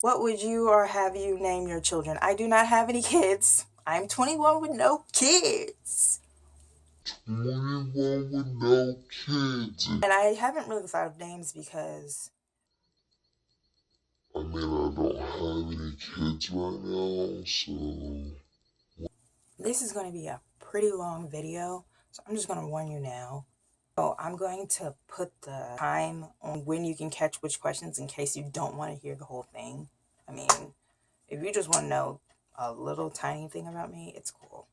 What would you or have you name your children? I do not have any kids. I'm 21 with no kids. 21 with no kids. And I haven't really thought of names because I don't have any kids right now, so this is going to be a pretty long video. So I'm just going to warn you now. So I'm going to put the time on when you can catch which questions in case you don't want to hear the whole thing. I mean, if you just want to know a little tiny thing about me, it's cool.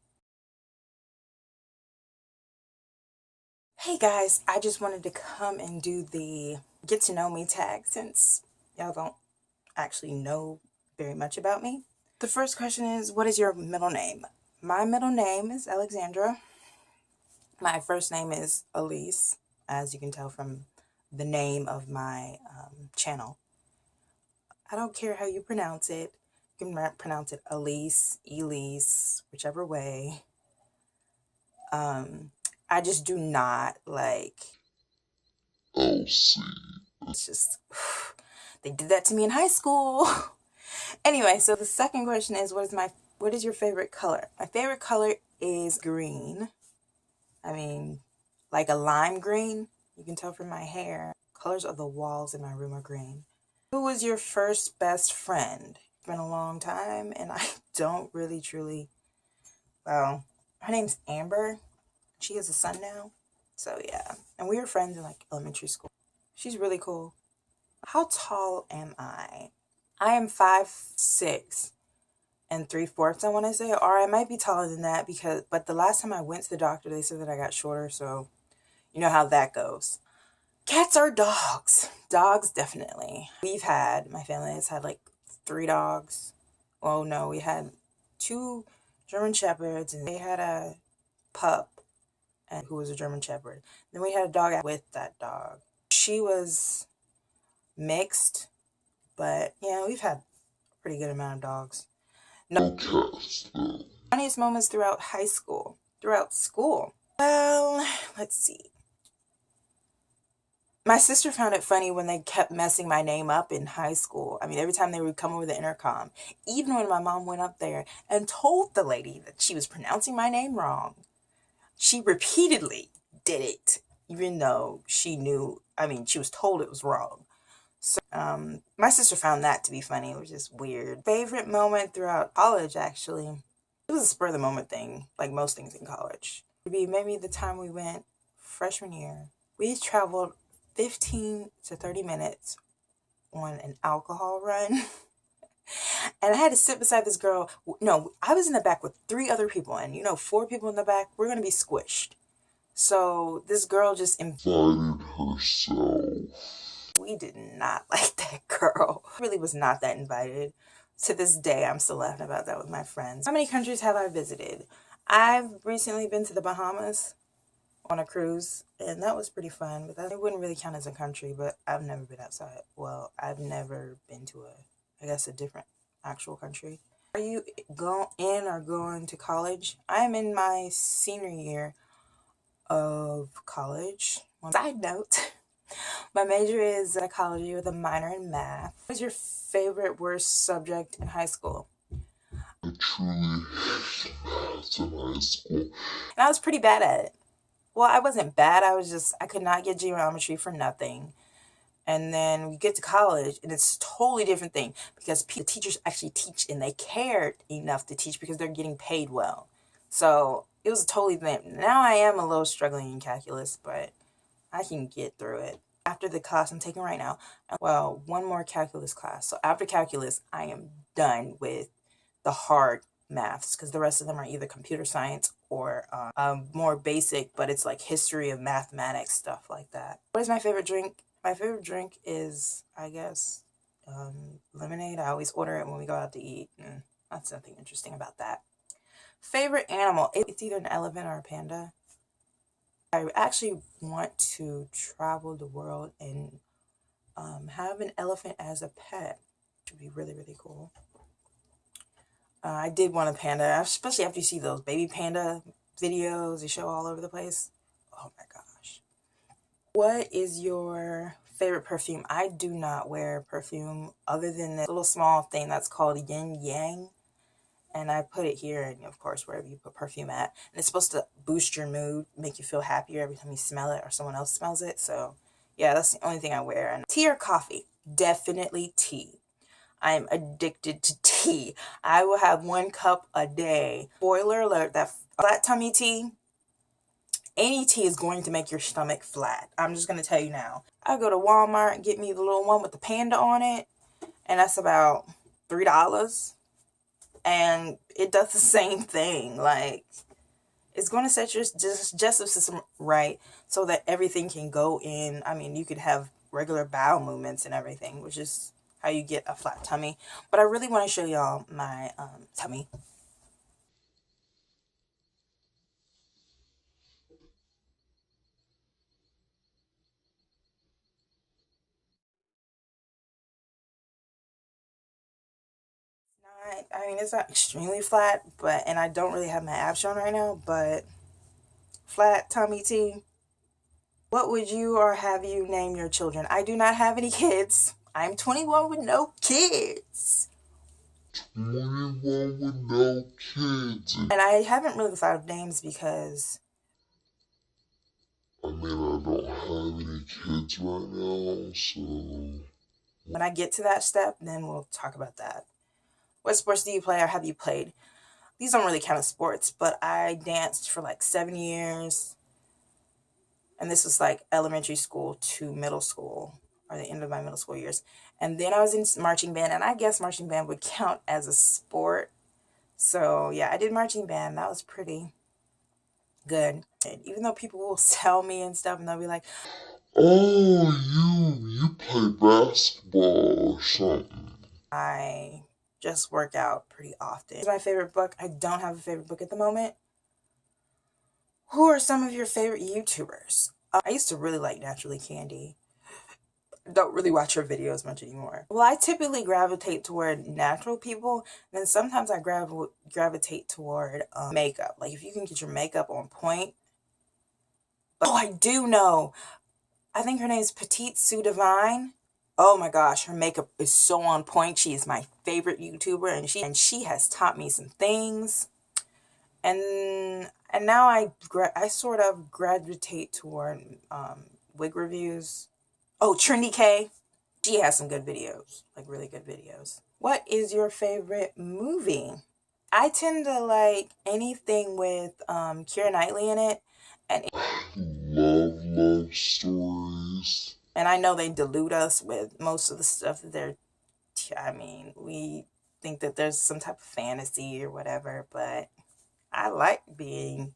Hey guys, I just wanted to come and do the get to know me tag since y'all don't actually know very much about me. The first question is, what is your middle name? My middle name is Alexandra. My first name is Elise, as you can tell from the name of my channel. I don't care how you pronounce it. You can pronounce it Elise, Elise, whichever way. I just do not like OC. It's just, they did that to me in high school. Anyway, so the second question is, what is your favorite color? My favorite color is green. I mean, like a lime green. You can tell from my hair. Colors of the walls in my room are green. Who was your first best friend? It's been a long time, and I don't really truly, well, her name's Amber. She has a son now. So yeah, and we were friends in like elementary school. She's really cool. How tall am I? I am 5'6" and 3/4, I want to say, or I might be taller than that but the last time I went to the doctor, they said that I got shorter, so you know how that goes. Cats or dogs? Dogs, definitely. My family has had like 3 dogs. Oh no, we had 2 German Shepherds, and they had a pup, and who was a German Shepherd. Then we had a dog with that dog. She was mixed, but yeah, we've had a pretty good amount of dogs. No cats, though. Funniest moments throughout school. Well, let's see. My sister found it funny when they kept messing my name up in high school. I mean, every time they would come over the intercom, even when my mom went up there and told the lady that she was pronouncing my name wrong, she repeatedly did it, even though she knew, I mean, she was told it was wrong. So, my sister found that to be funny. It was just weird. Favorite moment throughout college, actually. It was a spur of the moment thing, like most things in college. Maybe the time we went freshman year. We traveled 15 to 30 minutes on an alcohol run. And I had to sit beside this girl. No, I was in the back with 3 other people. And 4 people in the back, we're going to be squished. So this girl just Invited herself. We did not like that girl. Really was not that invited. To this day, I'm still laughing about that with my friends. How many countries have I visited? I've recently been to the Bahamas on a cruise, and that was pretty fun, but it wouldn't really count as a country, but I've never been outside. Well, I've never been to a different actual country. Are you going to college? I'm in my senior year of college. On side note, my major is psychology with a minor in math. What was your favorite worst subject in high school? I truly hated math in high school. And I was pretty bad at it. Well, I wasn't bad. I could not get geometry for nothing. And then we get to college, and it's a totally different thing because the teachers actually teach, and they cared enough to teach because they're getting paid well. So it was a totally different. Now I am a little struggling in calculus, but I can get through it. After the class I'm taking right now, well, one more calculus class. So after calculus, I am done with the hard maths because the rest of them are either computer science or more basic, but it's like history of mathematics, stuff like that. What is my favorite drink? My favorite drink is, I guess, lemonade. I always order it when we go out to eat. That's something interesting about that. Favorite animal? It's either an elephant or a panda. I actually want to travel the world and have an elephant as a pet, which would be really, really cool. I did want a panda, especially after you see those baby panda videos they show all over the place. Oh my gosh. What is your favorite perfume. I do not wear perfume other than this little small thing that's called yin yang. And I put it here, and of course, wherever you put perfume at. And it's supposed to boost your mood, make you feel happier every time you smell it or someone else smells it. So yeah, that's the only thing I wear. And tea or coffee? Definitely tea. I'm addicted to tea. I will have 1 cup a day. Spoiler alert, that flat tummy tea, any tea is going to make your stomach flat. I'm just going to tell you now. I go to Walmart and get me the little one with the panda on it, and that's about $3. And it does the same thing. Like, it's going to set your digestive system right so that everything can go in. I mean, you could have regular bowel movements and everything, which is how you get a flat tummy. But I really want to show y'all my tummy. I mean, it's not extremely flat, and I don't really have my abs shown right now, but flat tummy tea. What would you or have you name your children? I do not have any kids. I'm 21 with no kids. 21 with no kids. And I haven't really thought of names because I mean, I don't have any kids right now, so when I get to that step, then we'll talk about that. What sports do you play or have you played? These don't really count as sports, but I danced for like 7 years. And this was like elementary school to middle school, or the end of my middle school years. And then I was in marching band, and I guess marching band would count as a sport. So yeah, I did marching band. That was pretty good. And even though people will tell me and stuff, and they'll be like, oh, you play basketball or something. I just work out pretty often. It's my favorite book. I don't have a favorite book at the moment. Who are some of your favorite YouTubers? I used to really like Naturally Candy. Don't really watch her videos much anymore. Well, I typically gravitate toward natural people. And then sometimes I gravitate toward makeup. Like if you can get your makeup on point. But, oh, I do know. I think her name is Petite Sue Divine. Oh my gosh, her makeup is so on point. She is my favorite YouTuber, and she has taught me some things. And now I sort of gravitate toward wig reviews. Oh, Trendy K. She has some good videos, like really good videos. What is your favorite movie? I tend to like anything with Keira Knightley in it. And love stories. And I know they delude us with most of the stuff that I mean, we think that there's some type of fantasy or whatever, but I like being,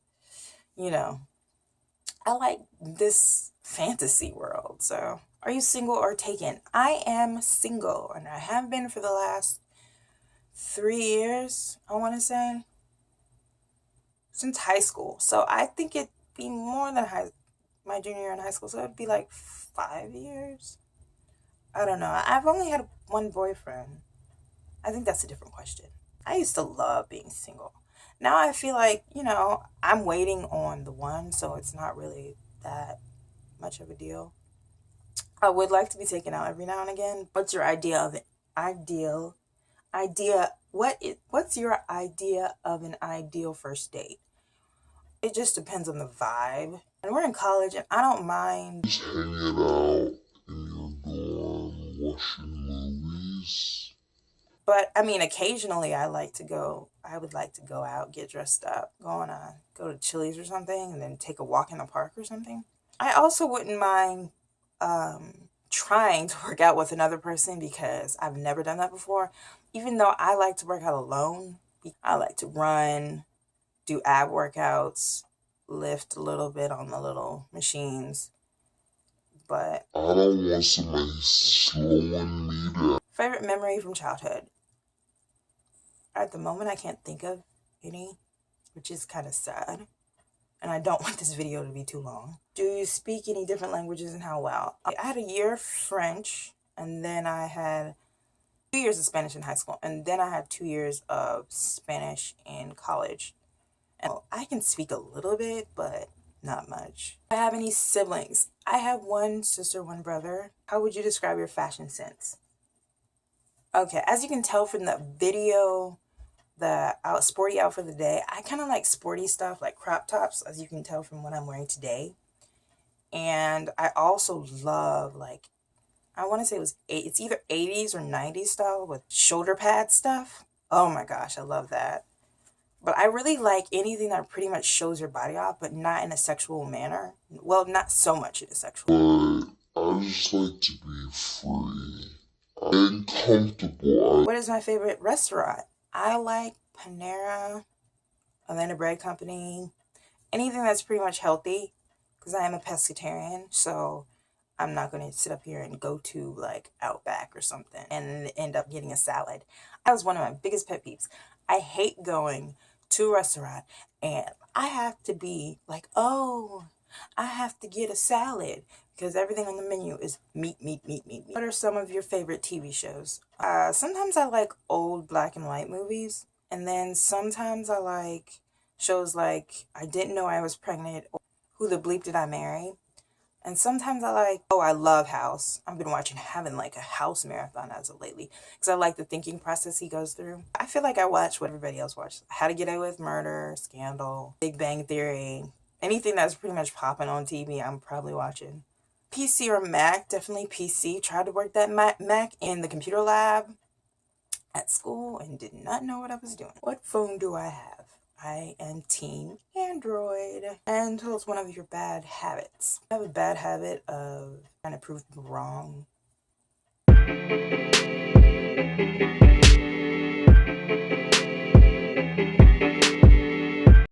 I like this fantasy world. So, are you single or taken? I am single, and I have been for the last 3 years, I want to say, since high school. So, I think it'd be more than my junior year in high school. So, it'd be like 5 years. I don't know. I've only had one boyfriend. I think that's a different question. I used to love being single. Now I feel like, I'm waiting on the one, so it's not really that much of a deal. I would like to be taken out every now and again. What's your idea of an what's your idea of an ideal first date? It just depends on the vibe. And we're in college, and I don't mind just hanging out in your dorm, watching movies. But I mean, occasionally I would like to go out, get dressed up, go to Chili's or something, and then take a walk in the park or something. I also wouldn't mind trying to work out with another person because I've never done that before. Even though I like to work out alone, I like to run, do ab workouts, lift a little bit on the little machines. But I don't want somebody slowing me down. Favorite memory from childhood? At the moment, I can't think of any, which is kind of sad. And I don't want this video to be too long. Do you speak any different languages and how well? I had a year of French, and then I had 2 years of Spanish in high school, and then I had 2 years of Spanish in college. And I can speak a little bit, but Not much. Do I have any siblings? I have one sister, one brother. How would you describe your fashion sense? Okay, as you can tell from the video, the sporty outfit of the day, I kind of like sporty stuff, like crop tops, as you can tell from what I'm wearing today. And I also love, like, I want to say it's either 80s or 90s style with shoulder pad stuff. Oh my gosh, I love that. But I really like anything that pretty much shows your body off, but not in a sexual manner. Well, not so much in a sexual. But I just like to be free and comfortable. What is my favorite restaurant? I like Panera, Atlanta Bread Company, anything that's pretty much healthy, because I am a pescatarian, so I'm not going to sit up here and go to like Outback or something and end up getting a salad. That was one of my biggest pet peeves. I hate going to a restaurant and I have to be like, oh, I have to get a salad because everything on the menu is meat, meat, meat, meat, meat. What are some of your favorite TV shows? Sometimes I like old black and white movies, and then sometimes I like shows like I Didn't Know I Was Pregnant, or Who the Bleep Did I Marry? And sometimes I love House. I've been having like a House marathon as of lately because I like the thinking process he goes through. I feel like I watch what everybody else watches. How to Get Away with Murder, Scandal, Big Bang Theory. Anything that's pretty much popping on TV, I'm probably watching. PC or Mac, definitely PC. Tried to work that Mac in the computer lab at school and did not know what I was doing. What phone do I have? I am Team Android. And tell us one of your bad habits. I have a bad habit of trying to prove people wrong.